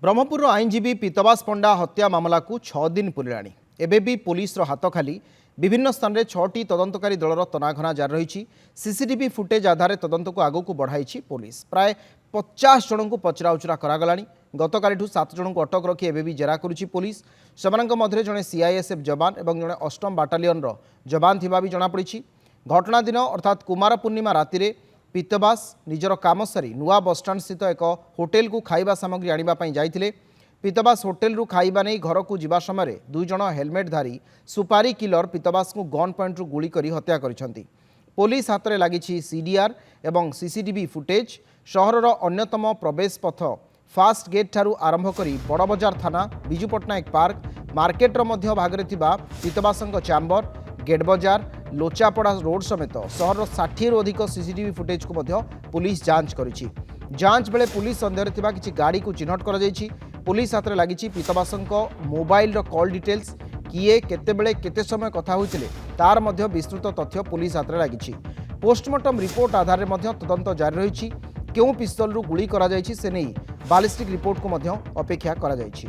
ब्रह्मपुर आईनजीवी पीतवास पंडा हत्या मामला को 6 दिन पुराणी एबे भी पुलिस हाथ खाली विभिन्न स्थान में 6टी तदंतकारी दलर तनाघना जारी रही। सीसीटीवी फुटेज आधार तदंत को आगक बढ़ाई पुलिस। प्राय 50 जन को पचराउचरा करागला। गतकाली 7 जन को अटक रखी एबे भी जेरा करुछि पुलिस। सेमानक मध्य जड़े सीआईएसएफ जवान और जड़े 8म बाटालियन जवान थिबा भी जनापड़ी। घटना दिन अर्थात कुमार पूर्णिमा राति रे पीतवास निजर काम सारी नुआ बसस्टाण्ड स्थित एक होटेल को खाइबा सामग्री आनिबा जाइथिले। पीतवास होटेल रू खाइबा नहीं घर को जिबा समय 2 जन हेलमेट धारी सुपारी किलर पीतवास को गन पॉइंट रू गुली करी हत्या करिसेंती। पुलिस हाथ में लगी सीडीआर एवं सीसीटीवी फुटेज। सहरर अन्यतम प्रवेश पथ फास्ट गेट ठारू आरंभ करी बड़ बजार थाना विजु पट्टनायक पार्क मार्केटर मध्य भागरे थिबा पीतवासंग चैम्बर गेट बजार लोचापड़ा रोड समेत सहर 60 रु अधिक सीसीटीवी फुटेज को मध्य पुलिस जांच करिछि। जांच बेले पुलिस संदेह थिबा किछि गाड़ी को चिन्हट करा जाइछि। पुलिस हाथ में लगी पीतवासंक मोबाइल कॉल डिटेल्स किए केते बेले केते समय कथा होइतिले तार मध्य विस्तृत तथ्य पुलिस हाथ में लगी। पोस्टमार्टम रिपोर्ट आधार में तदंत जारी रही। क्यों पिस्तल रू गुली करा जाइछि से नहीं बालिस्टिक रिपोर्ट को मध्य अपेक्षा करा जाइछि।